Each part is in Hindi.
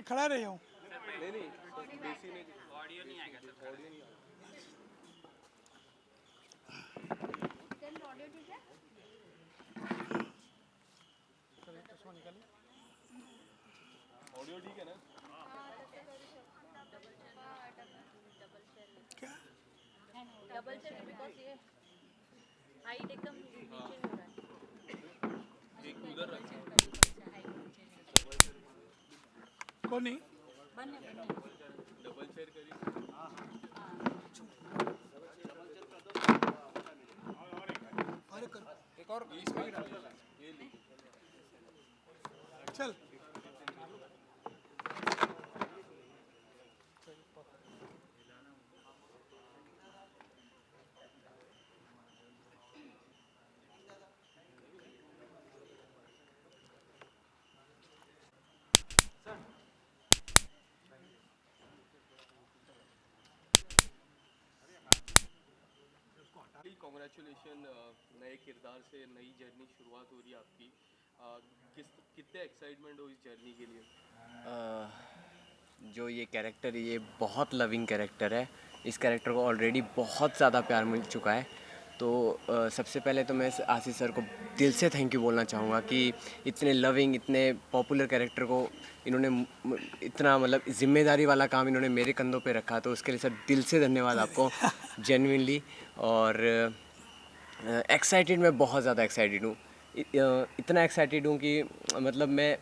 के खड़ा रह जाऊँ? नहीं नहीं देसी ने ऑडियो नहीं आएगा सर। ऑडियो नहीं ऑडियो ठीक है। ऑडियो ठीक है ना क्या डबल चेक बिकॉज ये हाइट एकदम नीचे हो रहा है। एक उधर रख कौन नहीं? डबल चेयर करी एक और इसमें ही डाल ये ले चल कॉन्ग्रेचुलेशन नए किरदार से नई जर्नी शुरुआत हो रही है आपकी कितने एक्साइटमेंट हो इस जर्नी के लिए जो ये कैरेक्टर है ये बहुत लविंग कैरेक्टर है। इस कैरेक्टर को ऑलरेडी बहुत ज़्यादा प्यार मिल चुका है। तो सबसे पहले तो मैं आशीष सर को दिल से थैंक यू बोलना चाहूँगा कि इतने लविंग इतने पॉपुलर कैरेक्टर को इन्होंने इतना मतलब जिम्मेदारी वाला काम इन्होंने मेरे कंधों पे रखा। तो उसके लिए सर दिल से धन्यवाद आपको जेन्युइनली। और एक्साइटेड मैं बहुत ज़्यादा एक्साइटेड हूँ। इतना एक्साइटेड हूँ कि मतलब मैं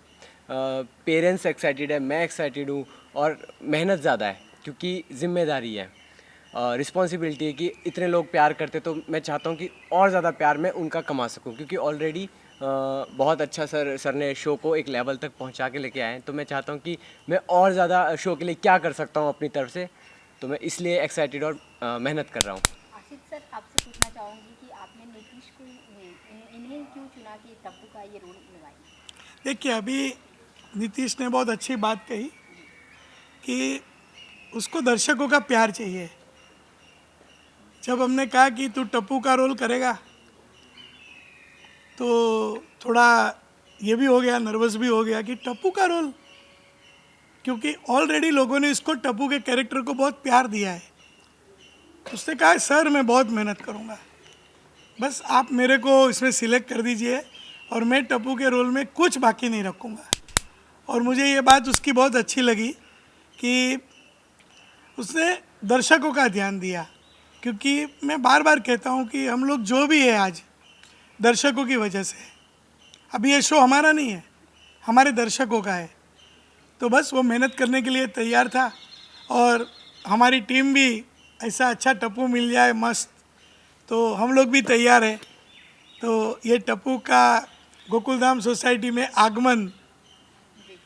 पेरेंट्स एक्साइटेड है, मैं एक्साइटेड हूँ और मेहनत ज़्यादा है क्योंकि ज़िम्मेदारी है, रिस्पॉन्सिबिलिटी है कि इतने लोग प्यार करते तो मैं चाहता हूँ कि और ज़्यादा प्यार मैं उनका कमा सकूँ क्योंकि ऑलरेडी बहुत अच्छा सर ने शो को एक लेवल तक पहुँचा के लेके आए हैं। तो मैं चाहता हूँ कि मैं और ज़्यादा शो के लिए क्या कर सकता हूँ अपनी तरफ से। तो मैं इसलिए एक्साइटेड और मेहनत कर रहा हूँ। आशीष सर आपसे पूछना चाहूँगी कि आपने नीतीश को इन्हें क्यों चुना कि टप्पू का ये रोल निभाएं? देखिए, अभी नीतीश ने बहुत अच्छी बात कही कि उसको दर्शकों का प्यार चाहिए। जब हमने कहा कि तू टप्पू का रोल करेगा तो थोड़ा ये भी हो गया, नर्वस भी हो गया कि टप्पू का रोल, क्योंकि ऑलरेडी लोगों ने इसको टप्पू के कैरेक्टर को बहुत प्यार दिया है। उसने कहा सर मैं बहुत मेहनत करूँगा, बस आप मेरे को इसमें सिलेक्ट कर दीजिए और मैं टप्पू के रोल में कुछ बाकी नहीं रखूँगा। और मुझे ये बात उसकी बहुत अच्छी लगी कि उसने दर्शकों का ध्यान दिया, क्योंकि मैं बार बार कहता हूँ कि हम लोग जो भी है आज दर्शकों की वजह से। अभी ये शो हमारा नहीं है, हमारे दर्शकों का है। तो बस वो मेहनत करने के लिए तैयार था और हमारी टीम भी ऐसा अच्छा टप्पू मिल जाए मस्त, तो हम लोग भी तैयार है। तो ये टप्पू का गोकुलधाम सोसाइटी में आगमन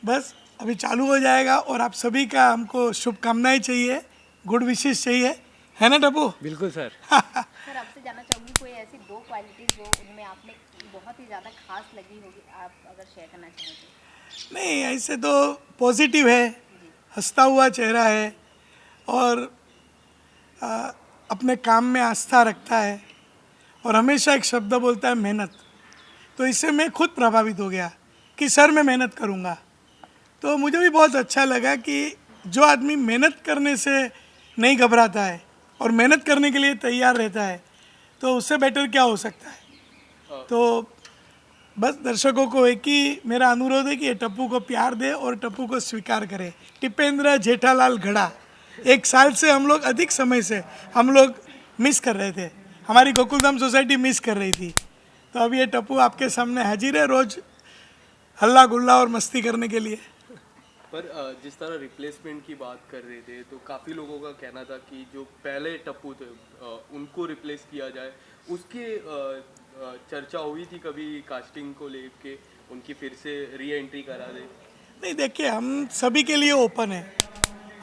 बस अभी चालू हो जाएगा और आप सभी का हमको शुभकामनाएं चाहिए, गुड विशेष चाहिए, है ना टप्पू? बिल्कुल सर। सर आपसे जानना चाहूँगी कोई ऐसी दो क्वालिटीज़ जो उनमें आपने बहुत ही ज़्यादा खास लगी होगी, आप अगर शेयर करना चाहें तो? नहीं, ऐसे तो पॉजिटिव है, हंसता हुआ चेहरा है और अपने काम में आस्था रखता है और हमेशा एक शब्द बोलता है मेहनत। तो इससे मैं खुद प्रभावित हो गया कि सर मैं मेहनत करूँगा। तो मुझे भी बहुत अच्छा लगा कि जो आदमी मेहनत करने से नहीं घबराता है और मेहनत करने के लिए तैयार रहता है तो उससे बेटर क्या हो सकता है। तो बस दर्शकों को एक ही मेरा अनुरोध है कि ये टप्पू को प्यार दे और टप्पू को स्वीकार करे। टिपेंद्र जेठालाल घड़ा, 1 साल से हम लोग, अधिक समय से हम लोग मिस कर रहे थे, हमारी गोकुलधाम सोसाइटी मिस कर रही थी। तो अब ये टप्पू आपके सामने हाजिर है, रोज़ हल्ला गुल्ला और मस्ती करने के लिए। पर जिस तरह रिप्लेसमेंट की बात कर रहे थे तो काफ़ी लोगों का कहना था कि जो पहले टप्पू थे उनको रिप्लेस किया जाए। उसकी चर्चा हुई थी कभी कास्टिंग को लेके, उनकी फिर से री एंट्री करा दे? नहीं, देखिए हम सभी के लिए ओपन है।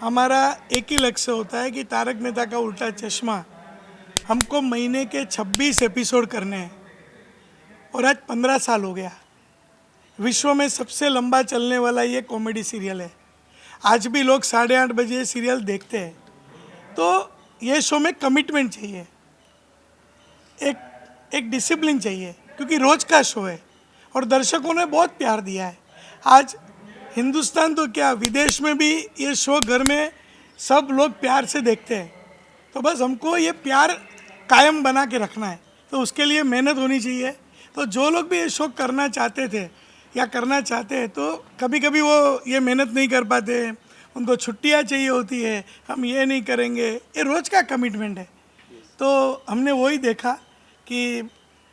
हमारा एक ही लक्ष्य होता है कि तारक मेहता का उल्टा चश्मा हमको महीने के 26 एपिसोड करने हैं और आज 15 साल हो गया। विश्व में सबसे लंबा चलने वाला ये कॉमेडी सीरियल है। आज भी लोग 8:30 बजे सीरियल देखते हैं। तो ये शो में कमिटमेंट चाहिए, एक डिसिप्लिन चाहिए, क्योंकि रोज का शो है और दर्शकों ने बहुत प्यार दिया है। आज हिंदुस्तान तो क्या, विदेश में भी ये शो घर में सब लोग प्यार से देखते हैं। तो बस हमको ये प्यार कायम बना के रखना है, तो उसके लिए मेहनत होनी चाहिए। तो जो लोग भी ये शो करना चाहते थे या करना चाहते हैं, तो कभी कभी वो ये मेहनत नहीं कर पाते, उनको छुट्टियाँ चाहिए होती है, हम ये नहीं करेंगे, ये रोज़ का कमिटमेंट है। तो हमने वही देखा कि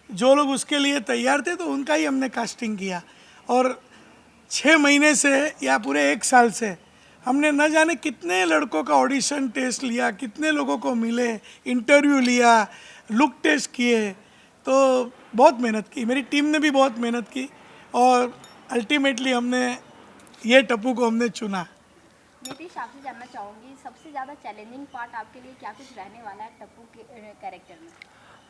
जो लोग उसके लिए तैयार थे तो उनका ही हमने कास्टिंग किया। और 6 महीने से या पूरे 1 साल से हमने न जाने कितने लड़कों का ऑडिशन टेस्ट लिया, कितने लोगों को मिले, इंटरव्यू लिया, लुक टेस्ट किए। तो बहुत मेहनत की, मेरी टीम ने भी बहुत मेहनत की और अल्टीमेटली हमने ये टप्पू को हमने चुना। नीतीश, आपसे जानना चाहूँगी सबसे ज़्यादा चैलेंजिंग पार्ट आपके लिए क्या कुछ रहने वाला है टप्पू के कैरेक्टर में,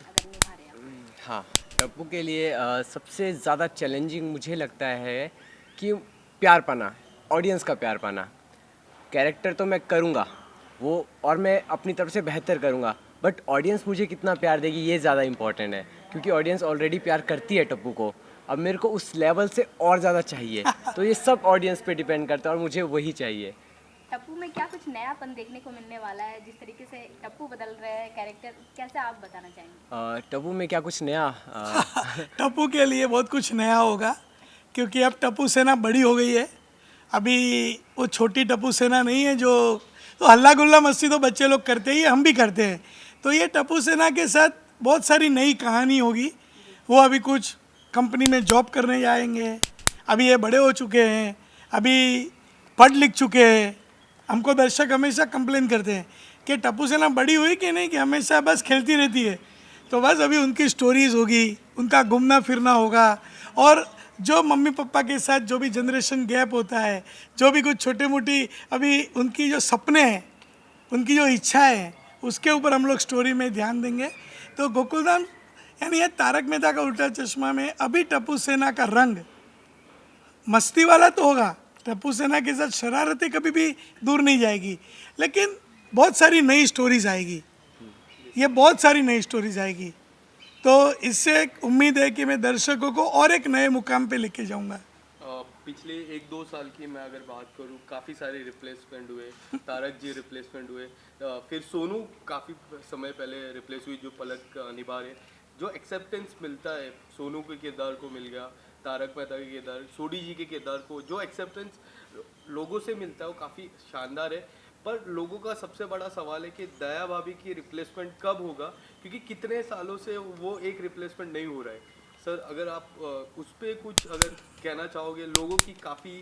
अगर निभा रहे हैं आप? हाँ, टप्पू के लिए सबसे ज़्यादा चैलेंजिंग मुझे लगता है कि प्यार पाना, ऑडियंस का प्यार पाना। कैरेक्टर तो मैं करूँगा वो, और मैं अपनी तरफ से बेहतर करूँगा, बट ऑडियंस मुझे कितना प्यार देगी ये ज़्यादा इम्पोर्टेंट है, क्योंकि ऑडियंस ऑलरेडी प्यार करती है टप्पू को। अब मेरे को उस लेवल से और ज़्यादा चाहिए, तो ये सब ऑडियंस पे डिपेंड करता है और मुझे वही चाहिए। टप्पू में क्या कुछ नयापन देखने को मिलने वाला है? जिस तरीके से टप्पू बदल रहे हैं कैरेक्टर, कैसे आप बताना चाहेंगे? टप्पू में क्या कुछ नया टप्पू के लिए बहुत कुछ नया होगा, क्योंकि अब टप्पू सेना बड़ी हो गई है। अभी वो छोटी टप्पू सेना नहीं है जो, तो हल्ला गुल्ला मस्ती तो बच्चे लोग करते ही, हम भी करते हैं। तो ये टप्पू सेना के साथ बहुत सारी नई कहानी होगी। वो अभी कुछ कंपनी में जॉब करने जाएंगे, अभी ये बड़े हो चुके हैं, अभी पढ़ लिख चुके हैं। हमको दर्शक हमेशा कंप्लेन करते हैं कि टप्पू सेना बड़ी हुई कि नहीं, कि हमेशा बस खेलती रहती है। तो बस अभी उनकी स्टोरीज़ होगी, उनका घूमना फिरना होगा, और जो मम्मी पापा के साथ जो भी जनरेशन गैप होता है, जो भी कुछ छोटी मोटी अभी उनकी जो सपने हैं, उनकी जो इच्छाएं हैं, उसके ऊपर हम लोग स्टोरी में ध्यान देंगे। तो गोकुलधाम यानी ये तारक मेहता का उल्टा चश्मा में अभी टप्पू सेना का रंग मस्ती वाला तो होगा, टप्पू सेना के साथ शरारतें कभी भी दूर नहीं जाएगी, लेकिन बहुत सारी नई स्टोरीज आएगी, ये बहुत सारी नई स्टोरीज आएगी। तो इससे एक उम्मीद है कि मैं दर्शकों को और एक नए मुकाम पे लेके जाऊंगा। पिछले 1-2 साल की मैं अगर बात करूँ, काफ़ी सारे रिप्लेसमेंट हुए, तारक जी रिप्लेसमेंट हुए, फिर सोनू काफ़ी समय पहले रिप्लेस हुई जो पलक निभा रहे। जो एक्सेप्टेंस मिलता है सोनू के किरदार को मिल गया, तारक मेहता के किरदार, सोडी जी के किरदार को जो एक्सेप्टेंस लोगों से मिलता है वो काफ़ी शानदार है। पर लोगों का सबसे बड़ा सवाल है कि दया भाभी की रिप्लेसमेंट कब होगा, क्योंकि कितने सालों से वो एक रिप्लेसमेंट नहीं हो रहा है। सर, अगर आप उस पर कुछ अगर कहना चाहोगे, लोगों की काफ़ी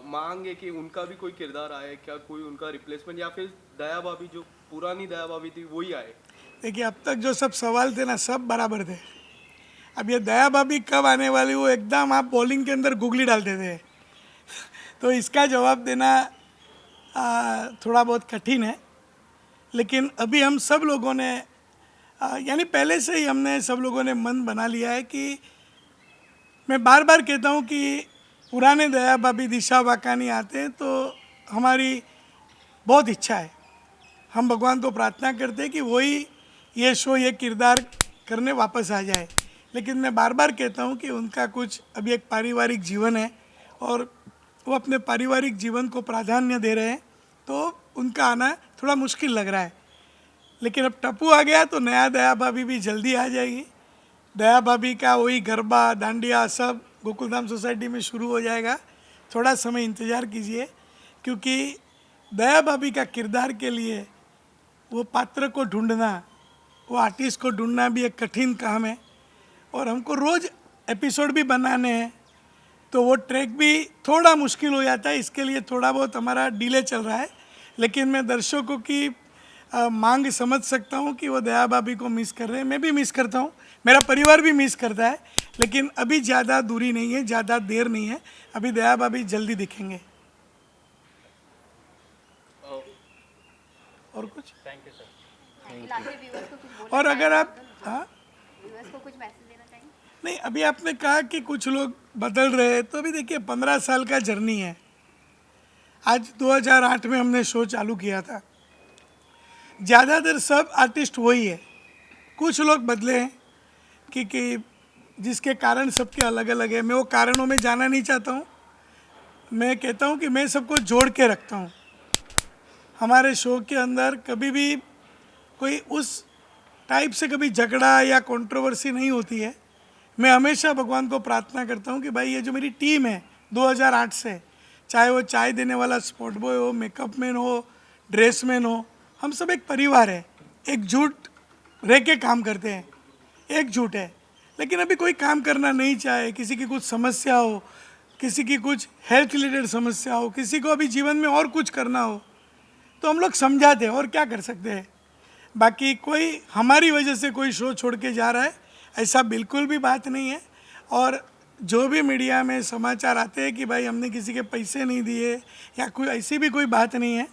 मांग है कि उनका भी कोई किरदार आए, क्या कोई उनका रिप्लेसमेंट, या फिर दया भाभी जो पुरानी दया भाभी थी वही आए? देखिए, अब तक जो सब सवाल थे ना, सब बराबर थे। अब ये दया भाभी कब आने वाली, वो एकदम आप बॉलिंग के अंदर गुगली डालते थे तो इसका जवाब देना थोड़ा बहुत कठिन है। लेकिन अभी हम सब लोगों ने यानी पहले से ही हमने सब लोगों ने मन बना लिया है कि मैं बार बार कहता हूँ कि पुराने दया भाभी दिशा वाकानी आते हैं तो हमारी बहुत इच्छा है, हम भगवान को प्रार्थना करते हैं कि वही ये शो, ये किरदार करने वापस आ जाए। लेकिन मैं बार बार कहता हूँ कि उनका कुछ अभी एक पारिवारिक जीवन है और वो अपने पारिवारिक जीवन को प्राधान्य दे रहे हैं, तो उनका आना थोड़ा मुश्किल लग रहा है। लेकिन अब टप्पू आ गया तो नया दया भाभी भी जल्दी आ जाएगी। दया भाभी का वही गरबा डांडिया सब गोकुलधाम सोसाइटी में शुरू हो जाएगा। थोड़ा समय इंतज़ार कीजिए, क्योंकि दया भाभी का किरदार के लिए वो पात्र को ढूंढना, वो आर्टिस्ट को ढूंढना भी एक कठिन काम है, और हमको रोज़ एपिसोड भी बनाने हैं, तो वो ट्रैक भी थोड़ा मुश्किल हो जाता है। इसके लिए थोड़ा बहुत हमारा डिले चल रहा है। लेकिन मैं दर्शकों की मांग समझ सकता हूँ कि वो दया भाभी को मिस कर रहे हैं, मैं भी मिस करता हूँ, मेरा परिवार भी मिस करता है। लेकिन अभी ज़्यादा दूरी नहीं है, ज़्यादा देर नहीं है, अभी दया भाभी जल्दी दिखेंगे। और कुछ व्यूअर्स को कुछ बोलना और अगर आप व्यूअर्स को कुछ मैसेज देना चाहिए? नहीं, अभी आपने कहा कि कुछ लोग बदल रहे हैं, तो अभी देखिए 15 साल का जर्नी है। आज 2008 में हमने शो चालू किया था। ज़्यादातर सब आर्टिस्ट वही है, कुछ लोग बदले हैं कि जिसके कारण सबके अलग अलग है। मैं वो कारणों में जाना नहीं चाहता हूँ। मैं कहता हूँ कि मैं सबको जोड़ के रखता हूँ। हमारे शो के अंदर कभी भी कोई उस टाइप से कभी झगड़ा या कंट्रोवर्सी नहीं होती है। मैं हमेशा भगवान को प्रार्थना करता हूँ कि भाई ये जो मेरी टीम है 2008 से, चाहे वो चाय देने वाला स्पॉट बॉय हो, मेकअप मैन हो, ड्रेसमैन हो, हम सब एक परिवार है, एकजुट रह के काम करते हैं, एकजुट है। लेकिन अभी कोई काम करना नहीं चाहे, किसी की कुछ समस्या हो, किसी की कुछ हेल्थ रिलेटेड समस्या हो, किसी को अभी जीवन में और कुछ करना हो, तो हम लोग समझाते हैं और क्या कर सकते हैं। बाकी कोई हमारी वजह से कोई शो छोड़ के जा रहा है ऐसा बिल्कुल भी बात नहीं है। और जो भी मीडिया में समाचार आते हैं कि भाई हमने किसी के पैसे नहीं दिए या कोई ऐसी भी कोई बात नहीं है।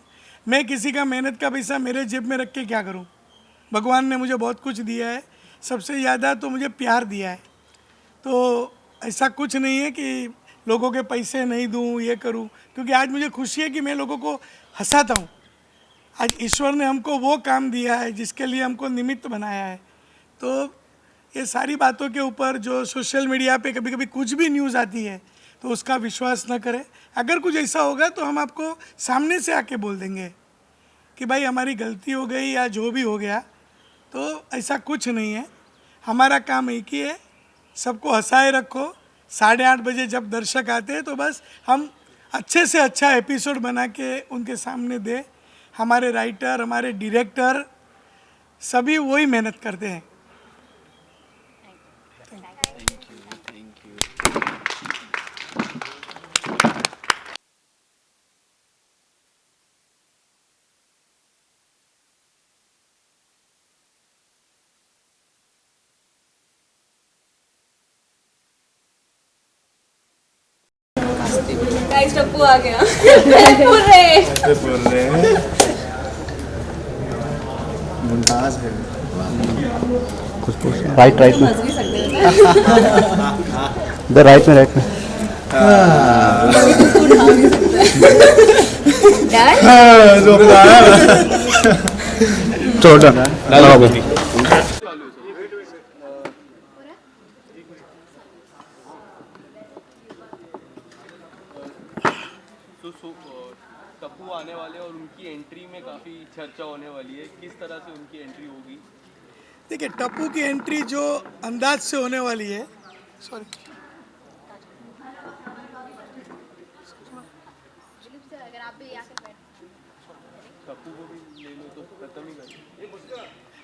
मैं किसी का मेहनत का पैसा मेरे जेब में रख के क्या करूं? भगवान ने मुझे बहुत कुछ दिया है, सबसे ज़्यादा तो मुझे प्यार दिया है। तो ऐसा कुछ नहीं है कि लोगों के पैसे नहीं दूं, ये करूं, क्योंकि आज मुझे खुशी है कि मैं लोगों को हंसाता हूं। आज ईश्वर ने हमको वो काम दिया है जिसके लिए हमको निमित्त बनाया है। तो ये सारी बातों के ऊपर जो सोशल मीडिया पे कभी कभी कुछ भी न्यूज़ आती है तो उसका विश्वास न करें। अगर कुछ ऐसा होगा तो हम आपको सामने से आके बोल देंगे कि भाई हमारी गलती हो गई या जो भी हो गया। तो ऐसा कुछ नहीं है, हमारा काम एक ही है, सबको हंसाए रखो। 8:30 बजे जब दर्शक आते हैं तो बस हम अच्छे से अच्छा एपिसोड बना के उनके सामने दें। हमारे राइटर, हमारे डायरेक्टर सभी वही मेहनत करते हैं। Thank you. गाइस टप्पू आ गया। बोल रहे मुमताज है। राइट राइट में हंस भी सकते हैं ना। इधर राइट में राइट में उठा भी सकते हैं। डन चलो डन तो टप्पू आने वाले और उनकी एंट्री में काफ़ी चर्चा होने वाली है, किस तरह से उनकी एंट्री होगी? देखिए, टप्पू की एंट्री जो अंदाज से होने वाली है, सॉरी, अगर आप भी आकर बैठ टप्पू को भी ले लो तो खत्म ही कर।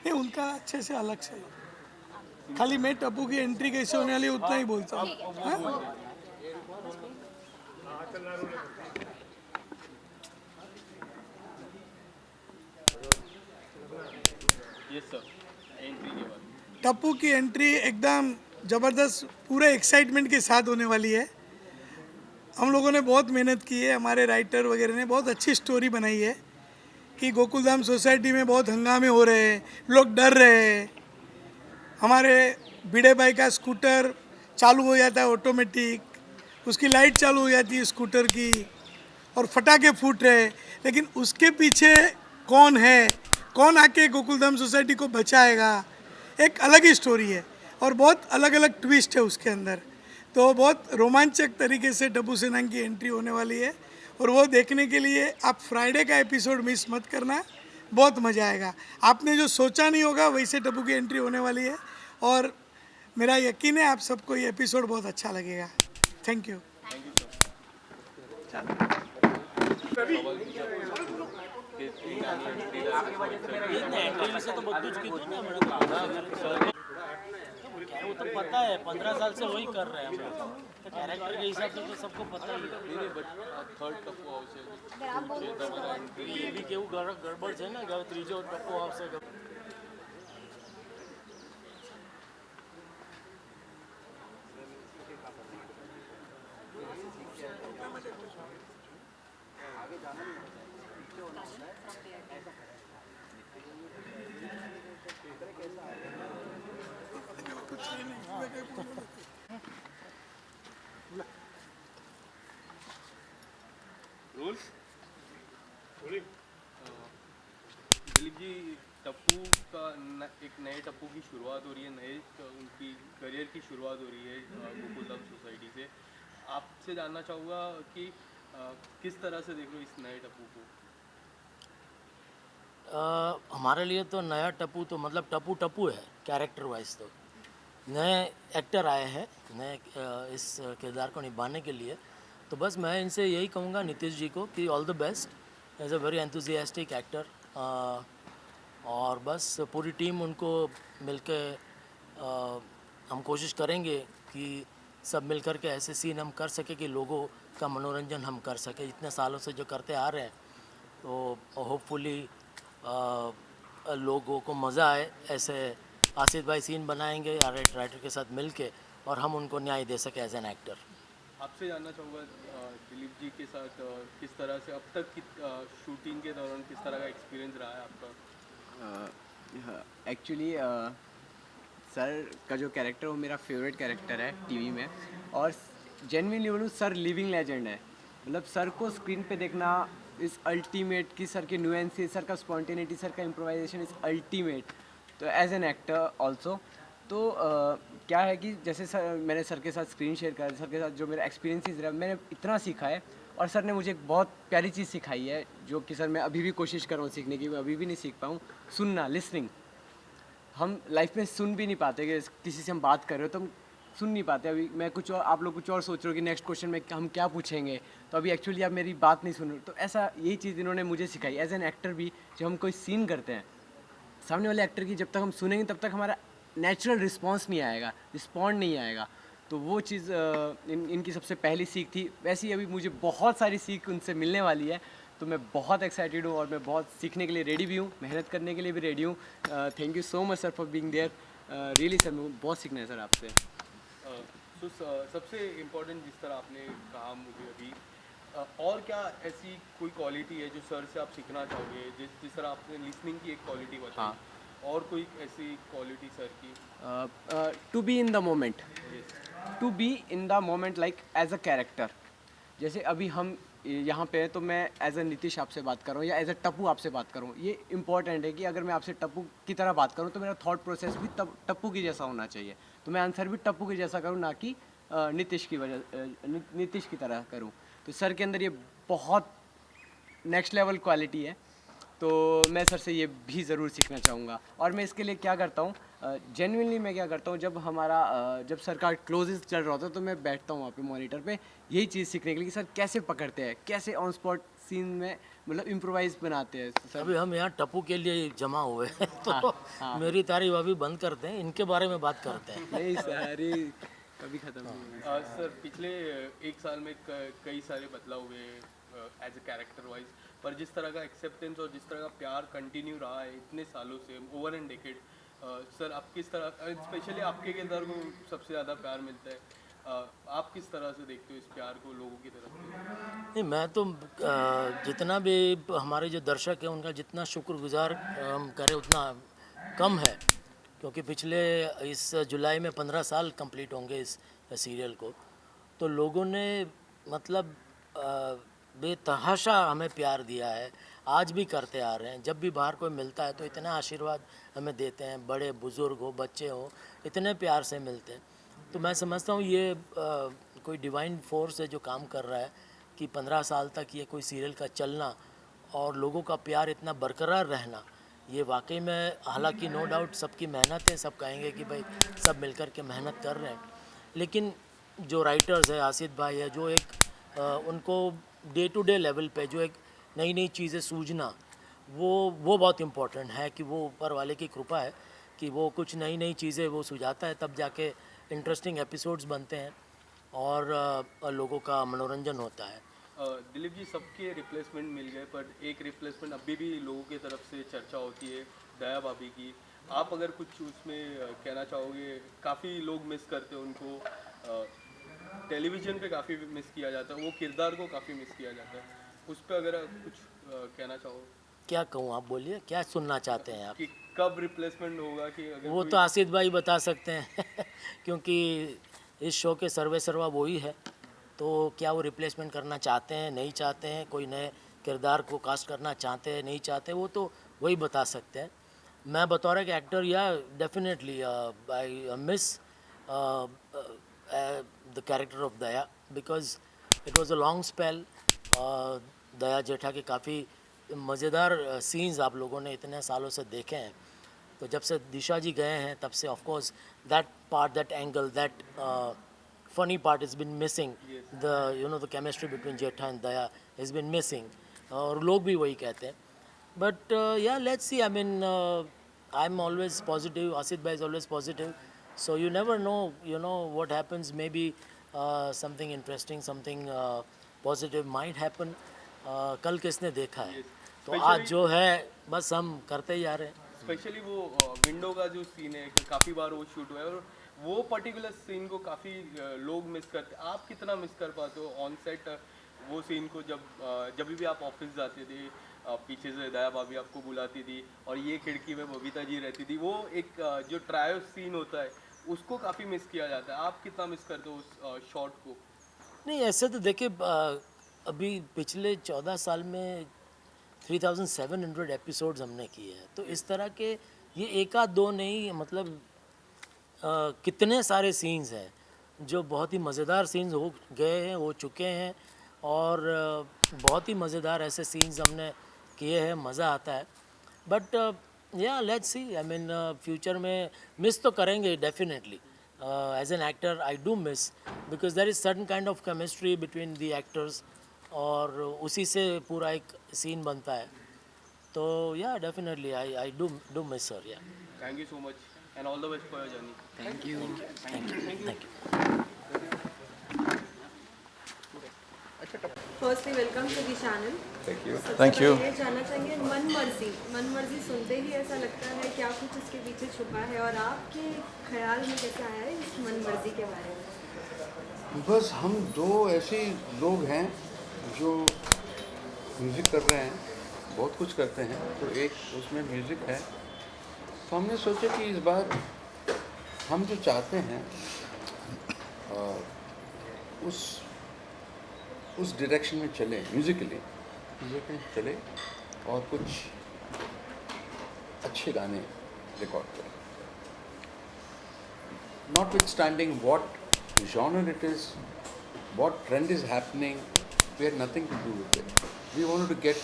नहीं उनका अच्छे से अलग से लो। खाली मैं टप्पू की एंट्री कैसे होने वाली है उतना ही बोलता हूँ। हाँ? यस सर, एंट्री के बाद टप्पू की एंट्री एकदम ज़बरदस्त, पूरे एक्साइटमेंट के साथ होने वाली है। हम लोगों ने बहुत मेहनत की है, हमारे राइटर वगैरह ने बहुत अच्छी स्टोरी बनाई है कि गोकुलधाम सोसाइटी में बहुत हंगामे हो रहे हैं, लोग डर रहे हैं। हमारे भिड़े भाई का स्कूटर चालू हो जाता है ऑटोमेटिक, उसकी लाइट चालू हो जाती है स्कूटर की और फटाके फूट रहे हैं, लेकिन उसके पीछे कौन है, कौन आके गोकुलधाम सोसाइटी को बचाएगा, एक अलग ही स्टोरी है और बहुत अलग अलग ट्विस्ट है उसके अंदर। तो बहुत रोमांचक तरीके से टप्पू सेनान की एंट्री होने वाली है और वो देखने के लिए आप फ्राइडे का एपिसोड मिस मत करना, बहुत मज़ा आएगा। आपने जो सोचा नहीं होगा वैसे टप्पू की एंट्री होने वाली है और मेरा यकीन है आप सबको ये एपिसोड बहुत अच्छा लगेगा। Thank you. वो तो पता है 15 साल से वही कर रहे हैं हम लोग, तो कैरेक्टर के हिसाब से तो सबको पता ही है। थर्ड टप्पू हाउस है अगर आप बोलो ये भी केवू गड़बड़ है ना, त्रीजो टप्पू हाउस है। दिलीप जी, टप्पू का एक नए टप्पू की शुरुआत हो रही है, नए उनकी करियर की शुरुआत हो रही है गोकुलधाम सोसाइटी से। आपसे जानना चाहूँगा कि किस तरह से देख रहे हो इस नए टप्पू को? हमारे लिए तो नया टप्पू तो मतलब टप्पू टप्पू है कैरेक्टर वाइज। तो नए एक्टर आए हैं नए इस किरदार को निभाने के लिए। तो बस मैं इनसे यही कहूँगा नीतीश जी को कि all the best, as a very enthusiastic actor. और बस पूरी टीम उनको मिलके हम कोशिश करेंगे कि सब मिलकर के ऐसे सीन हम कर सके कि लोगों का मनोरंजन हम कर सके इतने सालों से जो करते आ रहे हैं। तो होपफुली लोगों को मज़ा आए। ऐसे आसिफ भाई सीन बनाएंगे राइटर के साथ मिलके और हम उनको न्याय दे सके एज एन एक्टर। आपसे जानना चाहूँगा दिलीप जी के साथ किस तरह से अब तक की शूटिंग के दौरान किस तरह का एक्सपीरियंस रहा है आपका? एक्चुअली सर का जो कैरेक्टर वो मेरा फेवरेट कैरेक्टर है टीवी में। और जेन्युइनली बोलूँ सर लिविंग लेजेंड है। मतलब सर को स्क्रीन पे देखना इस अल्टीमेट की सर के न्यूएंसी, सर का स्पॉन्टेनिटी, सर का इम्प्रोवाइजेशन इज़ अल्टीमेट। तो एज एन एक्टर ऑल्सो तो क्या है कि जैसे सर मैंने सर के साथ स्क्रीन शेयर करा, सर के साथ जो मेरा एक्सपीरियंस रहा मैंने इतना सीखा है। और सर ने मुझे एक बहुत प्यारी चीज़ सिखाई है जो कि सर मैं अभी भी कोशिश कर रहा हूँ सीखने की, मैं अभी भी नहीं सीख पाऊँ। सुनना, लिसनिंग। हम लाइफ में सुन भी नहीं पाते कि किसी से हम बात कर रहे हो तो हम सुन नहीं पाते। अभी मैं कुछ और, आप लोग कुछ और सोच रहे हो कि नेक्स्ट क्वेश्चन में हम क्या पूछेंगे, तो अभी एक्चुअली आप मेरी बात नहीं सुन रहे हो। तो ऐसा यही चीज़ इन्होंने मुझे सिखाई एज एन एक्टर भी। जब हम कोई सीन करते हैं सामने वाले एक्टर की, जब तक हम सुनेंगे तब तक हमारा नेचुरल रिस्पॉन्स नहीं आएगा, रिस्पॉन्ड नहीं आएगा। तो वो चीज़ इनकी सबसे पहली सीख थी। वैसे ही अभी मुझे बहुत सारी सीख उनसे मिलने वाली है। तो मैं बहुत एक्साइटेड हूँ और मैं बहुत सीखने के लिए रेडी भी हूँ, मेहनत करने के लिए भी रेडी हूँ। Thank you so much sir for being there. Really sir मैं बहुत सीखना है सर आपसे। तो सबसे इम्पोर्टेंट जिस तरह आपने कहा मुझे अभी, और क्या ऐसी कोई क्वालिटी है जो सर से आप सीखना चाहोगे? जिस तरह आपने लिसनिंग की एक क्वालिटी बताई, हाँ। और कोई ऐसी क्वालिटी सर की? To be in the moment, to be in the moment like as a character. जैसे अभी हम यहाँ पे हैं तो मैं एज अ नीतीश आपसे बात कर रहा हूँ या एज अ टप्पू आपसे बात कर रहा हूँ। ये इंपॉर्टेंट है कि अगर मैं आपसे टप्पू की तरह बात करूँ तो मेरा थॉट प्रोसेस भी टप्पू की जैसा होना चाहिए। तो मैं आंसर भी टप्पू की जैसा करूँ, ना कि नीतीश की तरह करूँ। तो सर के अंदर ये बहुत नेक्स्ट लेवल क्वालिटी है। तो मैं सर से ये भी ज़रूर सीखना चाहूँगा। और मैं इसके लिए क्या करता हूँ, जेन्युइनली मैं क्या करता हूँ, जब सर का क्लोजेस चल रहा होता है तो मैं बैठता हूँ वहाँ पे मॉनिटर पे, यही चीज़ सीखने के लिए कि सर कैसे पकड़ते हैं, कैसे ऑन स्पॉट सीन में मतलब इम्प्रोवाइज बनाते हैं सर। अभी हम यहाँ टप्पू के लिए जमा हुए हैं तो मेरी तारीफ अभी बंद करते हैं, इनके बारे में बात करते हैं। नहीं सर, ये कभी ख़त्म नहीं होगा। सर पिछले एक साल में कई सारे बदलाव हुए एज ए कैरेक्टर वाइज, पर जिस तरह का एक्सेप्टेंस और जिस तरह का प्यार कंटिन्यू रहा है इतने सालों से, ओवर एंड डेकेड, सर आप किस तरह, स्पेशली आपके किरदार को सबसे ज़्यादा प्यार मिलता है, आप किस तरह से देखते हो इस प्यार को लोगों की तरफ से? नहीं, मैं तो जितना भी हमारे जो दर्शक हैं उनका जितना शुक्रगुजार हम करें उतना कम है। क्योंकि पिछले इस जुलाई में 15 साल कंप्लीट होंगे इस सीरियल को। तो लोगों ने मतलब बेतहाशा हमें प्यार दिया है, आज भी करते आ रहे हैं। जब भी बाहर कोई मिलता है तो इतना आशीर्वाद हमें देते हैं, बड़े बुज़ुर्ग हो, बच्चे हो, इतने प्यार से मिलते हैं। तो मैं समझता हूँ ये कोई डिवाइन फोर्स है जो काम कर रहा है कि 15 साल तक ये कोई सीरियल का चलना और लोगों का प्यार इतना बरकरार रहना, ये वाकई में, हालांकि नो डाउट सबकी मेहनत है, सब कहेंगे कि भाई सब मिलकर के मेहनत कर रहे हैं, लेकिन जो राइटर्स है, आसिफ भाई है, जो एक उनको डे टू डे लेवल पे जो एक नई नई चीज़ें सूझना, वो बहुत इम्पोर्टेंट है कि वो ऊपर वाले की कृपा है कि वो कुछ नई नई चीज़ें वो सुझाता है, तब जाके इंटरेस्टिंग एपिसोड्स बनते हैं और लोगों का मनोरंजन होता है। दिलीप जी, सबके रिप्लेसमेंट मिल गए, पर एक रिप्लेसमेंट अभी भी लोगों की तरफ से चर्चा होती है, दया भाभी की। आप अगर कुछ उसमें कहना चाहोगे? काफ़ी लोग मिस करते हैं उनको, टेलीविज़न पे काफ़ी मिस किया जाता है, वो किरदार को काफ़ी मिस किया जाता है, उस पर अगर आप कुछ कहना चाहो? क्या कहूँ, आप बोलिए, क्या सुनना चाहते हैं आप? कि कब रिप्लेसमेंट होगा, कि अगर वो तो आसिफ भाई बता सकते हैं क्योंकि इस शो के सर्वे सर्वा वो ही है। तो क्या वो रिप्लेसमेंट करना चाहते हैं, नहीं चाहते हैं, कोई नए किरदार को कास्ट करना चाहते हैं, नहीं चाहते, वो तो वही बता सकते हैं। मैं बतौर एक एक्टर, या definitely I miss the character of Daya because it was a long spell दया जेठा के काफ़ी मज़ेदार सीन्स आप लोगों ने इतने सालों से देखे हैं। तो जब से दिशा जी गए हैं तब से of course that part, that angle, that funny part has been missing. The the chemistry between Jetha and Daya has been missing. और लोग भी वही कहते हैं. But yeah, let's see. I mean, I'm always positive. Asit bhai is always positive. So you never know. What happens. Maybe something interesting, something positive might happen. कल किसने देखा है? तो आज जो है बस हम करते ही आ रहे हैं. स्पेशली वो विंडो का जो सीन है कि काफ़ी बार वो शूट हुआ है और वो पर्टिकुलर सीन को काफ़ी लोग मिस करते हैं. आप कितना मिस कर पाते हो ऑन सेट वो सीन को? जब भी आप ऑफिस जाते थे पीछे से दया भाभी आपको बुलाती थी और ये खिड़की में बबीता जी रहती थी, वो एक जो ट्रायो सीन होता है उसको काफ़ी मिस किया जाता है. आप कितना मिस करते हो उस शॉट को? नहीं, ऐसे तो देखिए अभी पिछले 14 साल में 3700 एपिसोड्स हमने किए हैं. तो इस तरह के ये एक आध दो नहीं, मतलब कितने सारे सीन्स हैं जो बहुत ही मज़ेदार सीन्स हो गए हैं, हो चुके हैं. और बहुत ही मज़ेदार ऐसे सीन्स हमने किए हैं, मज़ा आता है. But yeah let's see. I mean future में मिस तो करेंगे definitely. As an actor I do miss because there is certain kind of chemistry between the actors और उसी से पूरा एक सीन बनता है. तो yeah definitely I do miss her. Yeah thank you so much and all the best for your journey. Thank you. Thank you. Firstly welcome to the channel. Thank you. ये जानना चाहेंगे मन मर्जी सुनते ही ऐसा लगता है क्या कुछ इसके पीछे छुपा है और आपके ख्याल में कैसे आया है इस मन मर्जी के बारे में? बस हम दो ऐसे लोग हैं जो म्यूज़िक कर रहे हैं, बहुत कुछ करते हैं. तो एक उसमें म्यूज़िक है, तो हमने सोचा कि इस बार हम जो चाहते हैं उस डायरेक्शन में चले, म्यूज़िकली चले और कुछ अच्छे गाने रिकॉर्ड करें. Notwithstanding what genre it is, what trend is happening, we had nothing to do with it. We wanted to get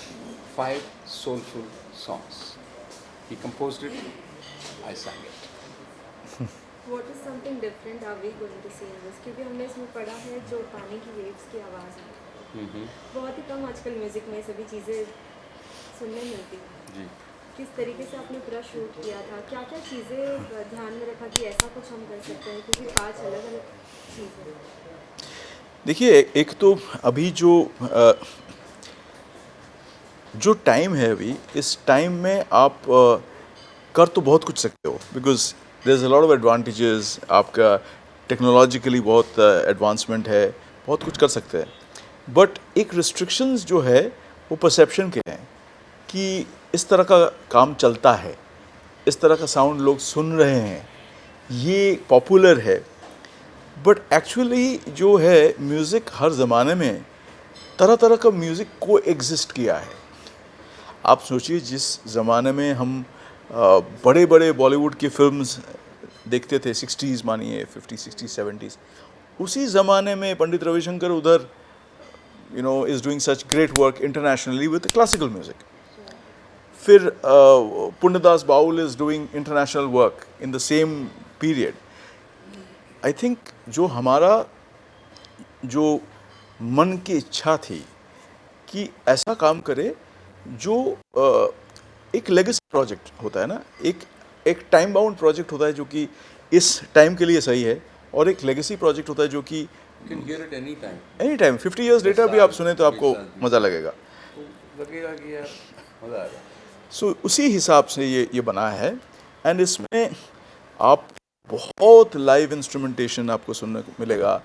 5 soulful songs. He composed it, I sang it. What is something different are we going to see in this? क्योंकि हमने इसमें पढ़ा है जो पानी की वेव्स की आवाज़ है. बहुत ही कम आजकल म्यूज़िक में सभी चीज़ें सुनने मिलती हैं. जी. किस तरीके से आपने पूरा शूट किया था, क्या क्या चीज़ें ध्यान में रखा कि ऐसा कुछ हम कर सकते हैं, क्योंकि 5 अलग अलग चीज़ें. देखिए, एक तो अभी जो टाइम है अभी, इस टाइम में आप कर तो बहुत कुछ सकते हो because there is a lot of advantages. आपका टेक्नोलॉजिकली बहुत एडवांसमेंट है, बहुत कुछ कर सकते हैं. बट एक रिस्ट्रिक्शंस जो है वो परसेप्शन के हैं कि इस तरह का काम चलता है, इस तरह का साउंड लोग सुन रहे हैं, ये पॉपुलर है. बट एक्चुअली जो है म्यूज़िक हर ज़माने में तरह तरह का म्यूज़िक को एग्जिस्ट किया है. आप सोचिए, जिस ज़माने में हम बड़े बड़े बॉलीवुड की फिल्म्स देखते थे, 60s मानिए, 50, 60, 70s, उसी ज़माने में पंडित रविशंकर उधर is doing such great work internationally with classical music. फिर Pundadas Baul is doing international work in the same period. I think जो हमारा जो मन की इच्छा थी कि ऐसा काम करे जो एक लेगेसी प्रोजेक्ट होता है ना, एक टाइम बाउंड प्रोजेक्ट होता है जो कि इस टाइम के लिए सही है, और एक लेगेसी प्रोजेक्ट होता है जो कि You can hear it any time. Any time 50 years later भी आप सुने तो आपको मज़ा लगेगा. तो लगेगा कि यार मज़ा आएगा. सो उसी हिसाब से ये बना है. एंड इसमें आप बहुत लाइव इंस्ट्रूमेंटेशन आपको सुनने को मिलेगा.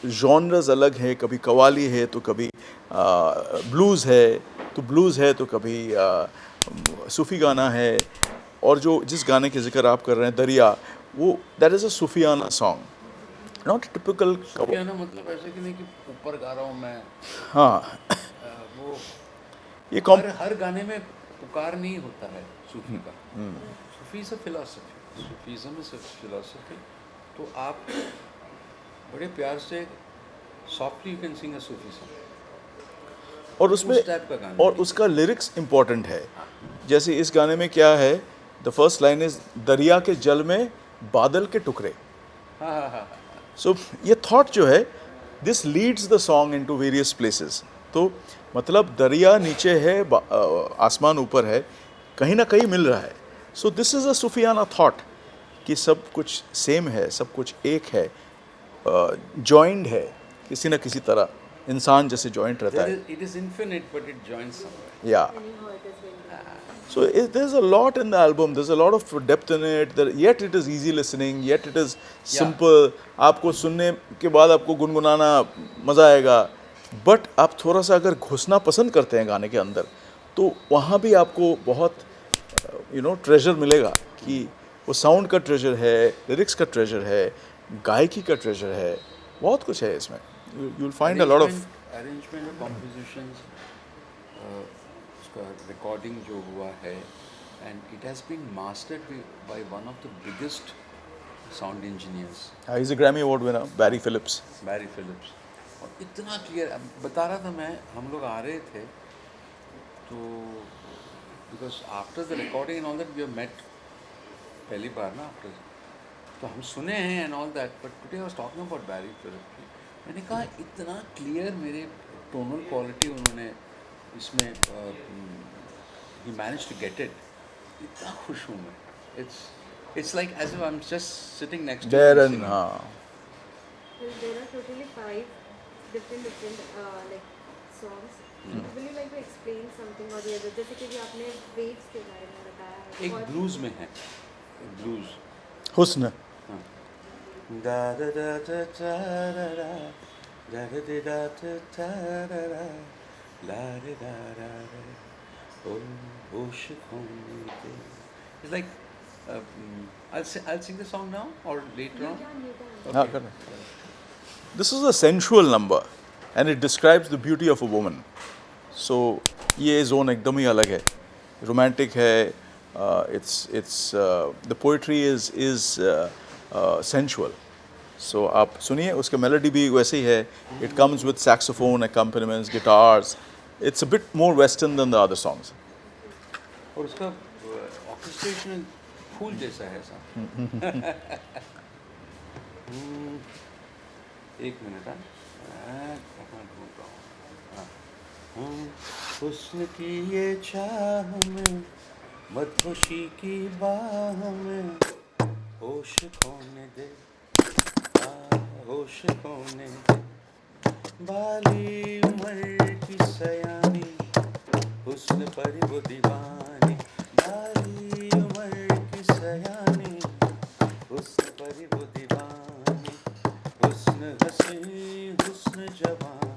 जॉनर्स अलग है, कभी कवाली है तो कभी ब्लूज़ है तो कभी सूफ़ी गाना है. और जो जिस गाने के जिक्र आप कर रहे हैं, दरिया, वो that is a sufiyana song, not typical. सूफियाना मतलब ऐसे कि नहीं कि ऊपर गा रहा हूँ मैं. हाँ, वो ये हर गाने में पुकार नहीं होता है सूफी का. Sufi is a philosophy, Sufism is a philosophy. तो आप बड़े प्यार से softly you can sing a Sufi song. और उसमें उस type का गाना और नहीं उसका लिरिक्स इम्पोर्टेंट है. जैसे इस गाने में क्या है, द फर्स्ट लाइन इज दरिया के जल में बादल के टुकड़े. सो ये थॉट जो है, this leads the song into various places. तो मतलब दरिया नीचे है, आसमान ऊपर है, कहीं ना कहीं मिल रहा है. So this is a sufiyana thought कि सब कुछ सेम है, सब कुछ एक है, जॉइंड है किसी न किसी तरह, इंसान जैसे जॉइंट रहता है. It is infinite, but it joins somewhere. या anyhow it is very so there's a lot in the album, there's a lot of depth in it, yet it is easy listening, yet it is simple. आपको सुनने के बाद आपको गुनगुनाना मज़ा आएगा, बट आप थोड़ा सा अगर घुसना पसंद करते हैं गाने के अंदर, तो वहाँ भी आपको बहुत ट्रेजर मिलेगा कि वो साउंड का ट्रेजर है, लिरिक्स का ट्रेजर है, गायकी का ट्रेजर है, बहुत कुछ है इसमें. You will find a lot of arrangement और कॉम्पोजिशंस, उसका रिकॉर्डिंग जो हुआ है, and it has been mastered by one of the biggest sound engineers, he is a Grammy award winner, Barry Phillips. Barry Phillips. और इतना क्लियर बता रहा था मैं, हम लोग आ रहे थे तो because after the recording and all that we have met पहली बार ना आफ्टर, तो हम सुने हैं and all that, but today I was talking about Barry Phillips. मैंने कहा इतना क्लियर मेरे टोनल क्वालिटी उन्होंने इसमें ही मैनेज टू गेट इट. इतना खुश हूँ मैं. It's like as if I am just sitting next to there and हाँ, well, there are totally 5 different like songs. Will you like to explain something or the other? जैसे कि भी आपने waves के बारे में बताया है. एक और- ब्लूज में है, एक ब्लूज. हुस्न. Da da da da da da da da da da da da da da da la da da da da oh hosh khone de. It's like I'll sing the song now or later on. हाँ, कर रहे. This is a sensual number and it describes the beauty of a woman. So ये जोन एकदम ही अलग है, रोमांटिक है. It's the poetry is sensual. So आप सुनिए, उसका मेलोडी भी वैसे ही है. It comes with saxophone accompaniments, guitars. It's a bit more western than the other songs. और उसका ऑर्केस्ट्रेशन फूल जैसा है ऐसा. एक मिनट. कहाँ ढूंढ रहा हूँ. हुस्न की ये चाह में, मदहोशी की बाह में, होश खोने दे, होश खोने दे. बाली उम्र की सयानी, हुस्न पर वो दीवानी. बाली उम्र की सयानी, हुस्न पर वो दीवानी. हुस्न हसी, हुस्न जवान,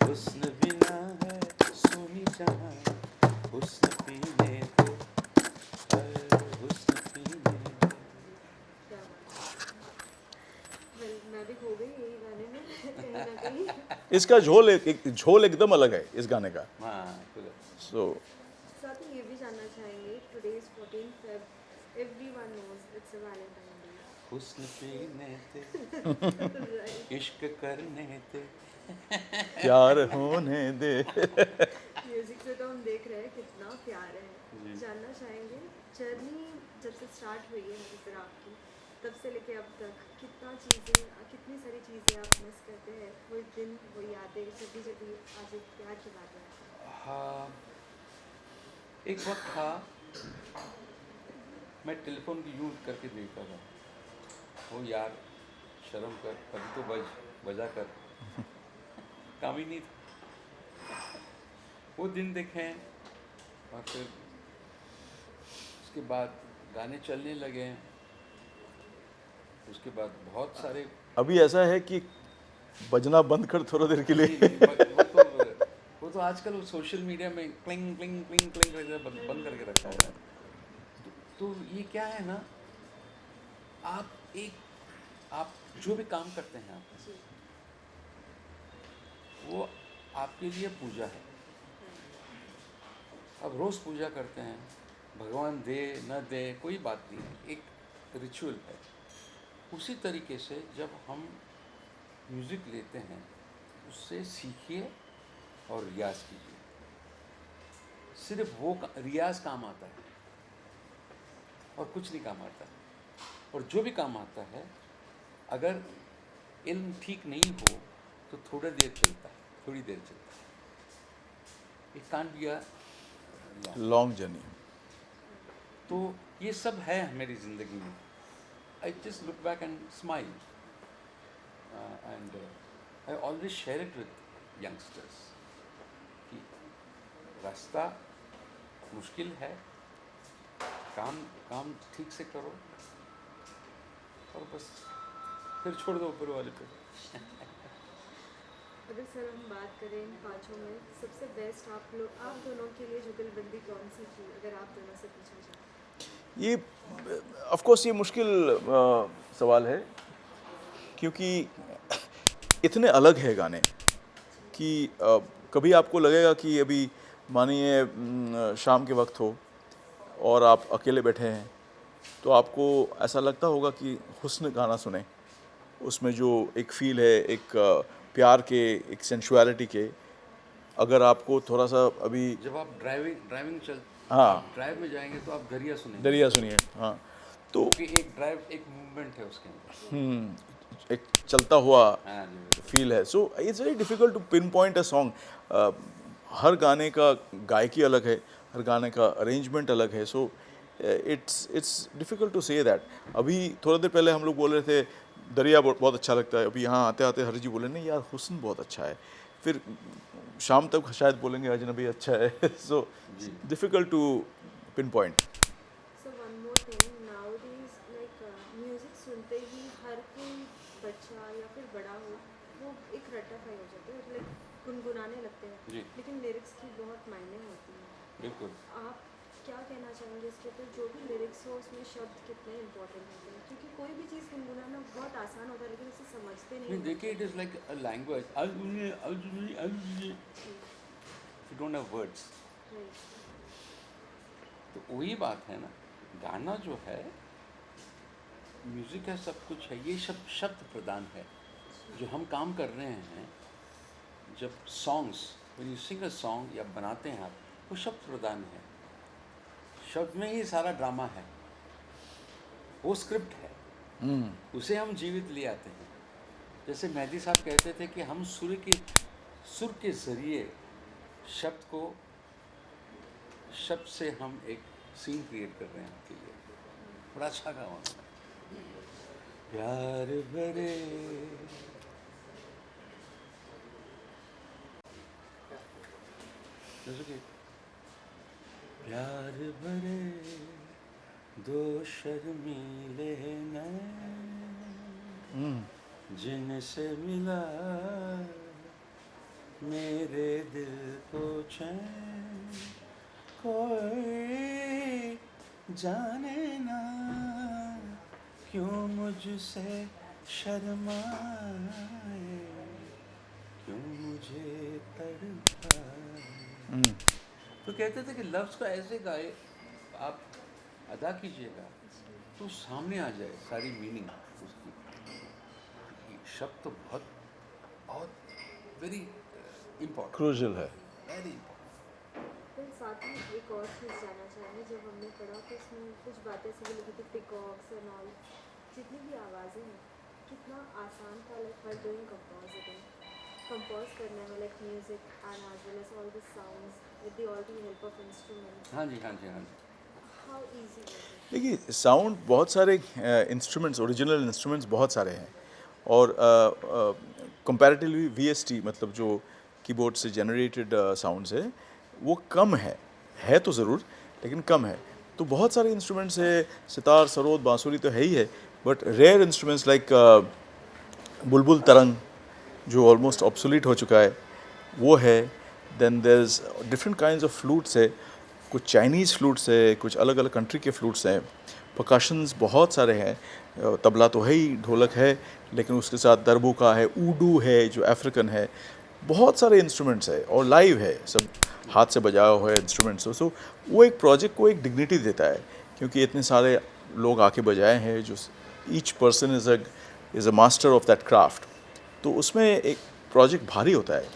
हुस्न बिना है सोनी जहां. हुस्न पीने दे, हुस्न पीने दे. well, मैं भी खो गई यही गाने में कहीं ना कहीं. इसका झोल एकदम अलग है इस गाने का. हाँ, So साथ ही ये भी जानना चाहेंगे, today is 14th Feb. Everyone knows it's a Valentine Day. हुस्न पीने दे, इश्क करने दे. प्यार होने दे. म्यूजिक से तो हम देख रहे हैं कितना प्यार है. जानना चाहेंगे जर्नी जब से स्टार्ट हुई है हमारी आपकी, तब से लेके अब तक कितनी सारी चीज़ें आप मिस करते हैं, वो दिन, वो यादें, जब भी आज एक प्यार की बात है. हाँ, एक वक्त था मैं टेलीफोन की यूज करके देखता था. वो यार शर्म कर, कभी तो बजा कर. काम ही नहीं था. वो दिन देखें और फिर उसके बाद गाने चलने लगे. उसके बाद बहुत सारे. अभी ऐसा है कि बजना बंद कर थोड़ा देर के लिए. वो तो आजकल वो सोशल मीडिया में क्लिंग क्लिंग क्लिंग क्लिंग करके बंद करके रखा हुआ है. तो ये क्या है ना, आप जो भी काम करते हैं आप, वो आपके लिए पूजा है. अब रोज़ पूजा करते हैं, भगवान दे न दे कोई बात नहीं, एक रिचुअल है. उसी तरीके से जब हम म्यूज़िक लेते हैं, उससे सीखिए और रियाज़ कीजिए. सिर्फ वो रियाज काम आता है और कुछ नहीं काम आता। और जो भी काम आता है अगर इल्म ठीक नहीं हो तो थोड़ी देर चलता है। It can't be a long journey. तो ये सब है मेरी ज़िंदगी में। I just look back and smile and I always share it with youngsters कि रास्ता मुश्किल है, काम ठीक से करो और बस फिर छोड़ दो ऊपर वाले पे। अगर सर हम बात करें इन पाँचों में सबसे बेस्ट आप दोनों के लिए जुगलबंदी कौन सी थी, अगर आप दोनों से पूछा जाए? ये ऑफ कोर्स ये मुश्किल सवाल है, क्योंकि इतने अलग है गाने कि कभी आपको लगेगा कि अभी मानिए शाम के वक्त हो और आप अकेले बैठे हैं तो आपको ऐसा लगता होगा कि हुस्न गाना सुने। उसमें जो एक फ़ील है, एक प्यार के, एक सेंशुअलिटी के, अगर आपको थोड़ा सा अभी जब आप ड्राइविंग हाँ ड्राइव में जाएंगे तो आप दरिया सुनेंगे। दरिया सुनिए, हाँ, तो क्योंकि एक ड्राइव एक मूवमेंट है उसके अंदर, एक चलता हुआ हाँ जी। फील है। So it's very difficult to pinpoint a song. हर गाने का गायकी अलग है, हर गाने का अरेंजमेंट अलग है। So it's difficult to say that. अभी थोड़ी देर पहले हम लोग बोल रहे थे दरिया बहुत अच्छा लगता है, अभी यहाँ आते आते हर जी बोले नहीं यार हुस्न बहुत अच्छा है, फिर शाम तक शायद बोलेंगे अजनबी अच्छा है। So difficult to pinpoint. So one more thing, nowadays like music सुनते ही हर कोई बच्चा या फिर बड़ा हो वो एक रट्टाफाई हो जाते हैं, लाइक गुनगुनाने लगते हैं, जी। लेकिन लिरिक्स की बहुत मायने होती है। बिल्कुल। आप क्या कहना चाहेंगे इसके ऊपर, जो भी लिरिक्स हो उसमें शब्द कितने इंपॉर्टेंट होते हैं? क्योंकि कोई भी चीज़ गुनगुनाना बहुत आसान होता है लेकिन उसे समझते नहीं नहीं हैं। देखिए, it is like a language. You don't have words, Right. तो वही बात है ना। गाना जो है, म्यूज़िक है, सब कुछ है, ये सब शब्द प्रदान है। जो हम काम कर रहे हैं, जब songs when you sing a song या बनाते हैं आप, वो शब्द प्रदान है। शब्द में ही सारा ड्रामा है, वो स्क्रिप्ट है, उसे हम जीवित ले आते हैं। जैसे मेहदी साहब कहते थे कि हम सुर के ज़रिए शब्द से हम एक सीन क्रिएट कर रहे हैं आपके लिए। बड़ा अच्छा गाना है। प्यार भरे जैसे कि प्यार भरे दो शर्मीले नैन जिनसे मिला मेरे दिल को चैन, कोई जाने ना क्यों मुझसे शर्माए, क्यों मुझे तड़पाए। तो कहते थे कि लफ्ज़ को ऐसे गाए, आप अदा कीजिएगा तो सामने आ जाए सारी मीनिंग उसकी। शब्द तो बहुत वेरी इम्पोर्टेंट, क्रूशियल है। Very important. फिर साथ ही एक और चीज़ जानना चाहेंगे, जब हमने पढ़ा तो उसमें कुछ बातें से लिखी थी, पिकॉक्स एंड ऑल, जितनी भी आवाज़ें हैं कितना आसान था लाइक फॉर डूइंग कंपोज करने में, like music and as well as all the sounds with all the help of instruments. हाँ जी, हाँ जी, हाँ जी। How easy was it? देखिए साउंड बहुत सारे इंस्ट्रूमेंट्स, ओरिजिनल इंस्ट्रूमेंट्स बहुत सारे हैं, और कंपैरेटिवली VST मतलब जो कीबोर्ड से जनरेटेड साउंड्स है वो कम है तो ज़रूर लेकिन कम है। तो बहुत सारे इंस्ट्रूमेंट्स है, सितार, सरोद, बांसुरी तो है ही है, बट रेयर इंस्ट्रूमेंट्स लाइक बुलबुल तरंग जो ऑलमोस्ट ऑब्सोलीट हो चुका है वो है। Then there is different kinds of flutes है, कुछ चाइनीज़ फ्लूट्स है, कुछ अलग अलग कंट्री के फ्लूट्स हैं, परकशंस बहुत सारे हैं, तबला तो है ही, ढोलक है, लेकिन उसके साथ दरबुका है, ऊडू है जो अफ्रीकन है, बहुत सारे इंस्ट्रूमेंट्स है और लाइव है, सब हाथ से बजाया हुआ है इंस्ट्रूमेंट्स। सो वो एक प्रोजेक्ट को एक डिग्निटी देता है क्योंकि इतने सारे लोग आके बजाए हैं, जो each person is a master of that craft. तो उसमें एक प्रोजेक्ट भारी होता है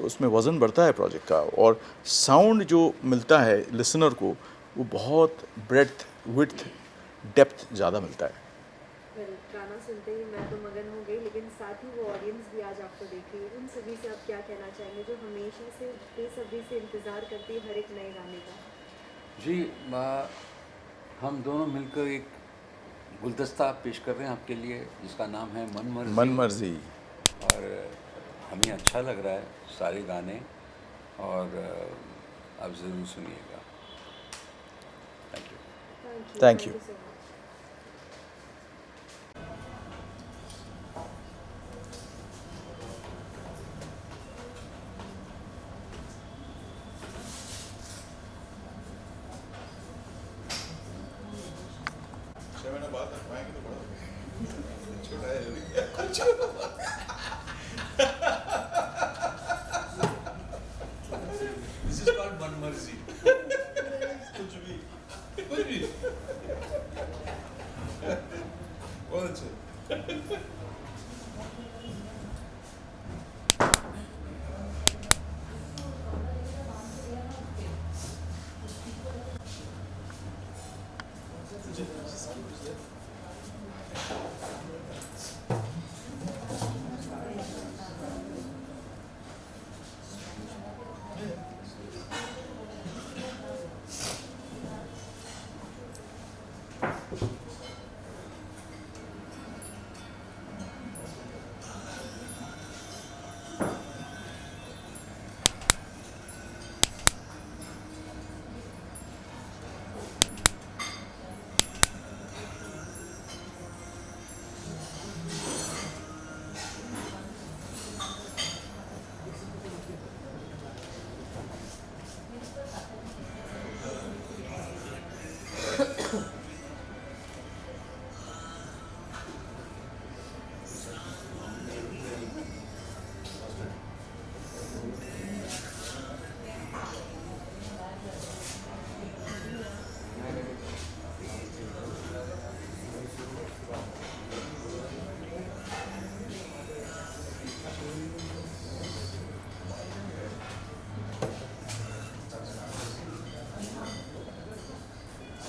उसमें वज़न बढ़ता है प्रोजेक्ट का, और साउंड जो मिलता है लिसनर को वो बहुत ब्रेड्थ विड्थ डेप्थ ज़्यादा मिलता है। गाना सुनते ही मैं तो मगन हो गई, लेकिन साथ ही वो ऑडियंस भी आज आपको देख रही है, उन सभी से आप क्या कहना चाहेंगे जो हमेशा से बेसब्री से इंतज़ार करती है हर एक नए गाने का? जी, हम दोनों मिलकर एक गुलदस्ता पेश कर रहे हैं आपके लिए जिसका नाम है मन मर्जी। और हमें अच्छा लग रहा है सारे गाने, और आप ज़रूर सुनिएगा। Thank you. Thank you. so much. This is called मन मर्जी। कुछ भी बहुत अच्छा।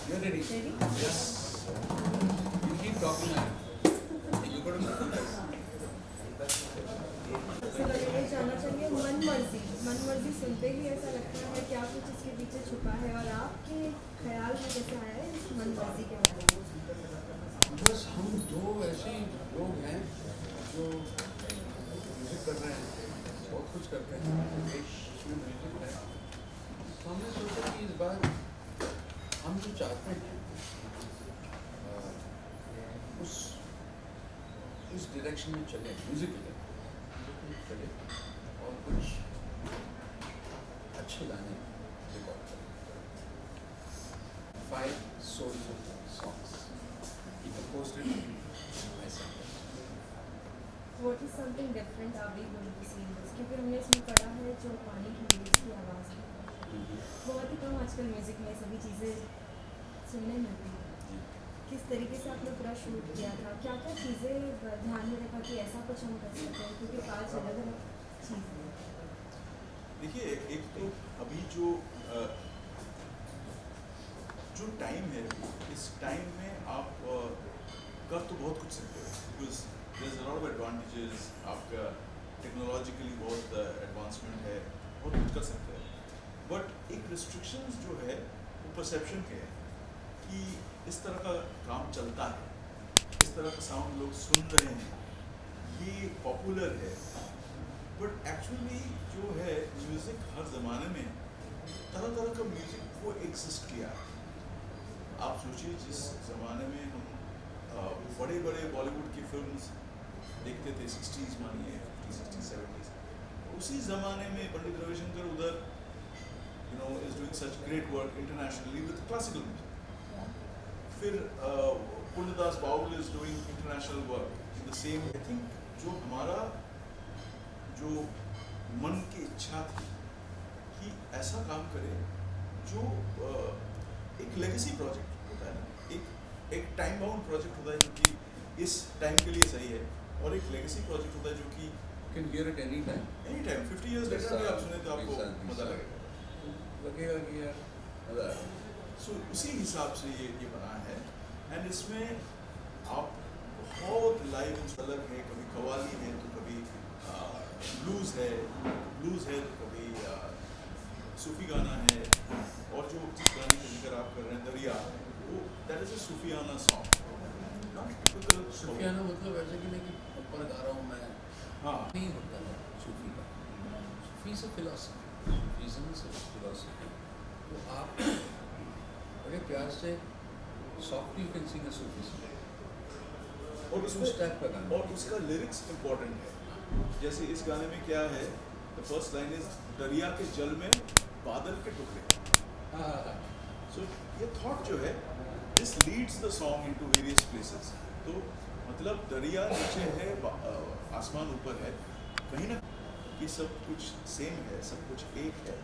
You're ready? Yes. You keep talking now. You got to सबसे पहले ये जानना चाहिए मन मर्जी सुनते ही ऐसा लगता है क्या कुछ इसके पीछे छुपा है, और आपके ख्याल में कैसे आया है इस मन मर्जी के बारे में? बस हम दो ऐसे लोग हैं जो म्यूजिक कर रहे हैं, बहुत कुछ करते हैं, एक म्यूजिक है। तो हमने सोचा कि इस बार हम जो चाहते हैं उस डायरेक्शन में चले, म्यूजिक में चले और कुछ अच्छे गाने रिकॉर्ड करें। 5 soulful songs. He composed it myself. What is something different are we going to see in this? क्योंकि हमने इसमें पढ़ा है जो पानी की waves की आवाज़ है, बहुत ही कम आजकल म्यूजिक में सभी चीज़ें सुनने मिलती हैं। किस तरीके से आपने पूरा शूट किया था, क्या क्या चीज़ें ध्यान में रखा कि ऐसा कुछ हम कर सकते हैं, क्योंकि 5 अलग अलग चीज़ें हैं। देखिए, एक तो अभी जो टाइम है, इस टाइम में आप कर तो बहुत कुछ सकते हो, because there is a lot of advantages. आपका टेक्नोलॉजिकली बहुत एडवांसमेंट है, बहुत कुछ कर सकते हैं, बट एक रिस्ट्रिक्शंस जो है वो परसेप्शन के है कि इस तरह का काम चलता है, इस तरह का साउंड लोग सुन रहे हैं, ये पॉपुलर है, बट एक्चुअली जो है म्यूज़िक हर ज़माने में तरह तरह का म्यूज़िक वो एग्जिस्ट किया। आप सोचिए, जिस ज़माने में हम बड़े बड़े बॉलीवुड की फिल्म्स देखते थे, 60s मानिए, 50s, 60s, 70s, उसी ज़माने में पंडित रविशंकर उधर is doing such great work internationally with classical music. फिर पूर्णदास bowl is doing international work in the same. I think जो हमारा जो मन की इच्छा थी कि ऐसा काम करें जो एक लेगेसी प्रोजेक्ट होता है ना, एक टाइम बाउंड प्रोजेक्ट होता है जो कि इस टाइम के लिए सही है, और एक लेगेसी प्रोजेक्ट होता है जो कि can hear it any time. Any time 50 years later भी आप सुने तो आपको मजा लगेगा. लगेगा कि यार मजा आया. सो उसी हिसाब से ये बना है. एंड इसमें आप बहुत लाइव अलग है. कभी कव्वाली है तो कभी ब्लूज है तो कभी सूफी गाना है. और जो जिस गाने का जिक्र आप कर रहे हैं दरिया, वो that is a sufiyana song. Not typical सूफियाना मतलब ऐसा कि नहीं कि ऊपर गा रहा हूँ मैं. हाँ. नहीं होता है सूफी का. सूफी से फिलोसफी, से फिलोसफी. तो आप बड़े प्यार से softly you can sing a Sufi song. और उस टाइप का गाना. और उसका लिरिक्स इम्पोर्टेंट है. जैसे इस गाने में क्या है, द फर्स्ट लाइन इज दरिया के जल में बादल के टुकड़े. सो ये थॉट जो है, this leads the song into various places. तो मतलब दरिया नीचे है, आसमान ऊपर है, कहीं ना कि सब कुछ सेम है, सब कुछ एक है,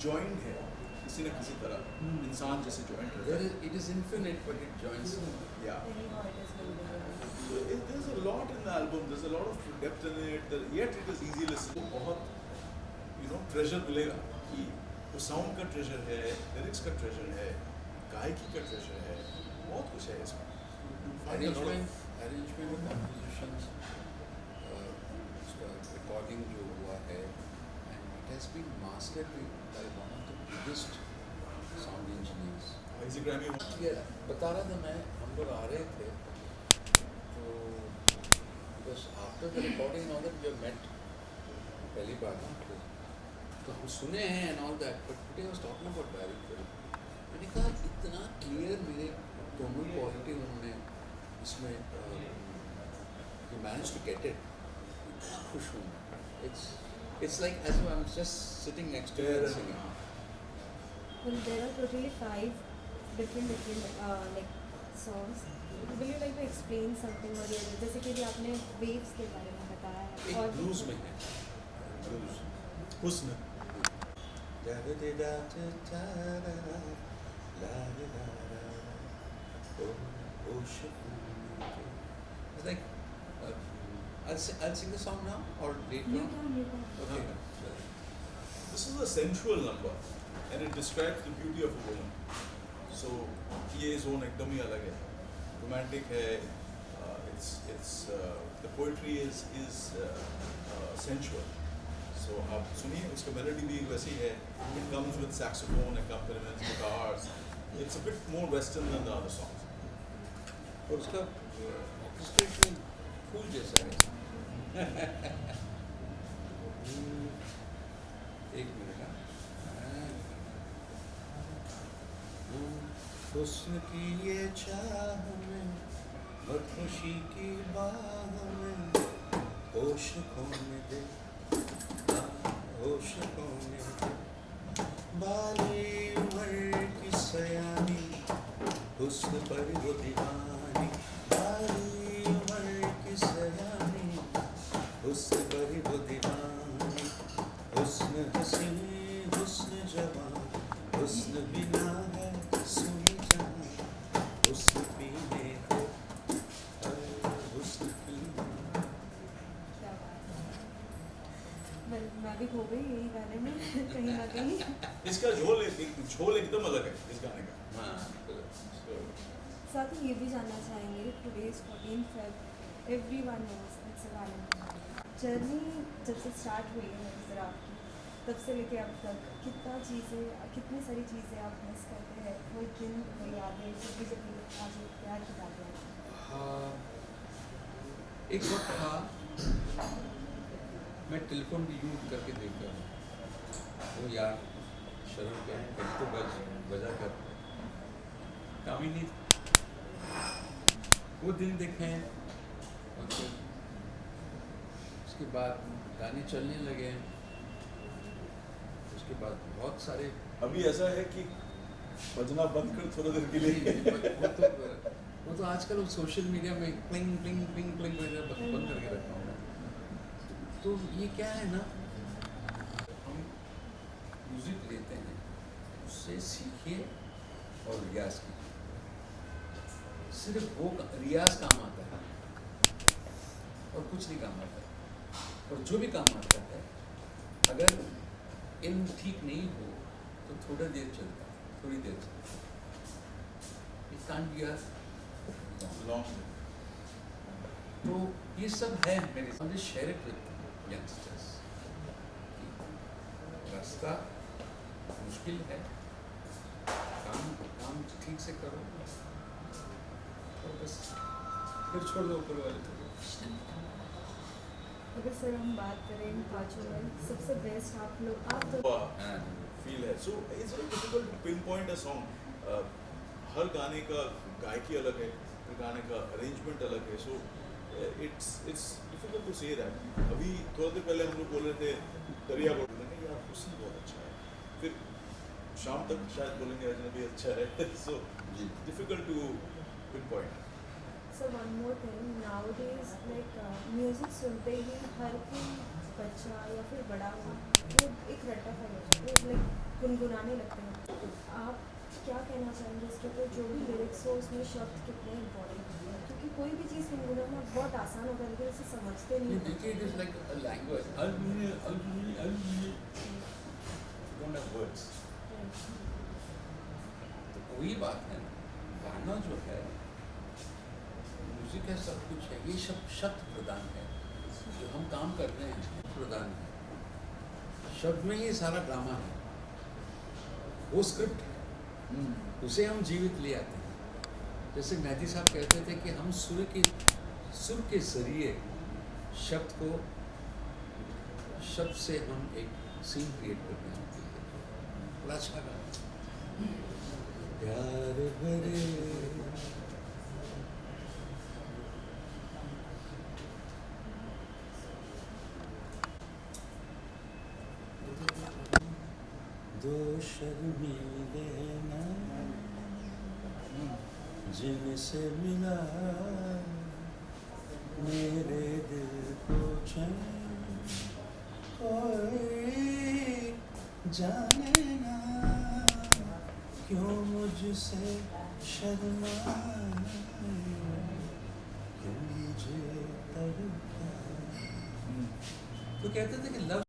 जॉइंट है किसी न किसी तरह. इंसान जैसे जॉइंट रहता है. It is infinite but it joins. Yeah. So there's a lot in the album. There's a lot of depth in it. Yet it is easy listen. तो बहुत treasure मिलेगा कि वो sound का treasure है, lyrics का treasure है, गायकी का treasure है, बहुत कुछ है इसमें. Arrangement and compositions, recording जो हुआ है, and it has been mastered by one of the biggest sound engineers. Isaac Grammy. बता रहा था मैं, हम लोग आ रहे थे तो because after the recording and all that we have met पहली बार ना, तो हम सुने हैं and all that, but today I was talking about Barry Phil. मैंने कहा इतना clear मेरे tonal quality उन्होंने इसमें he managed to get it. इतना खुश हूँ मैं. It's like as if I'm just sitting next to her and singing. Well, there are totally 5 different like songs. Will you like to explain something or the other? जैसे कि आपने waves के बारे में बताया है. एक और blues में है. Blues. उसने It's like I'll sing the song now or later you on. can. Okay. This is a sensual number and it describes the beauty of a woman. So ये zone एकदम ही अलग है. Romantic है. It's the poetry is sensual. So आप सुनिए, उसका melody भी वैसी है. It comes with saxophone, accompaniments, guitars. It's a bit more western than the other songs. और उसका orchestration फूल जैसा है. एक मिनट ना. हुस्न की ये चाह में, बदहोशी की बाह में, होश खोने दे, होश खोने दे. बाली उम्र की सयानी, हुस्न पर वो दीवानी. बाली उम्र की सयानी, हुस्न पर वो दीवानी. हुस्न हसीन, हुस्न जवान, हुस्न बिना है सुनी जान. हुस्न पीने को, हुस्न पीने. क्या बात है. मैं भी खो गई यही गाने में कहीं ना कहीं. इसका झोल एकदम अलग है इस गाने का. हाँ. साथ ही ये भी जानना चाहेंगे, today is 14 Feb, everyone knows it's a Valentine. Journey जब से स्टार्ट हुई है जरा आपकी, तब से लेके अब तक कितनी सारी चीज़ें आप मिस करते हैं, वो दिन वो यादें जब भी आज प्यार की बात है. हाँ. एक वक्त था मैं टेलीफोन भी यूज करके देखता हूँ. वो यार शर्म के तो बजा कर काम ही नहीं. वो दिन देखें और फिर उसके बाद गाने चलने लगे. उसके बाद बहुत सारे अभी ऐसा है कि बजना बंद कर थोड़ा देर के लिए. वो तो आजकल सोशल मीडिया में क्लिंग क्लिंग क्लिंग क्लिंग बंद करके रखा हूँ. तो ये क्या है ना, हम म्यूजिक लेते हैं, उससे सीखिए और रियाज कीजिए. सिर्फ वो रियाज काम आता है और कुछ नहीं काम आता है. और जो भी काम आता है अगर इन ठीक नहीं हो तो थोड़ा देर चलता है, थोड़ी देर चलता है। It can't be a long term. तो ये सब है मेरे साथ, शेयर इट विद यंगस्टर्स। रास्ता मुश्किल है, काम ठीक से करो और बस फिर छोड़ दो ऊपर वाले को। अगर सर हम बात करें इन पाँचों में सबसे बेस्ट आप लोग आप तो फील है। So it's very difficult to pinpoint a song. हर गाने का गायकी अलग है, हर गाने का अरेंजमेंट अलग है। So it's difficult to say that. अभी थोड़ी देर पहले हम लोग बोल रहे थे दरिया को बोलेंगे यार उसी बहुत अच्छा है, फिर शाम तक शायद बोलेंगे अजनबी अच्छा है। So difficult to pinpoint. Sir one more thing nowadays like music सुनते ही हर कोई बच्चा या फिर बड़ा हो वो एक रट्टा फॉलो हो जाता है, लाइक गुनगुनाने लगते हैं। आप क्या कहना चाहेंगे इसके ऊपर, जो भी लिरिक्स हो उसमें शब्द कितने इम्पोर्टेंट है? क्योंकि कोई भी चीज़ गुनगुनाना बहुत आसान होता है लेकिन उसे समझते नहीं। देखिए it is like a language, don't have words. तो कोई बात है, गाना जो है म्यूजिक है, सब कुछ है, ये सब शब्द प्रदान है। जो हम काम कर रहे हैं प्रदान है, शब्द में ही सारा ड्रामा है, वो स्क्रिप्ट है, उसे हम जीवित ले आते हैं। जैसे मेहदी साहब कहते थे कि हम सुर के जरिए शब्द से हम एक सीन क्रिएट करते हैं। बड़ा अच्छा गाना, प्यार भरे दो शर्मीले नैन जिनसे मिला मेरे दिल को चैन, कोई जाने ना क्यों मुझसे शर्माए, क्यों मुझे तड़पाए। तो कहते थे कि लव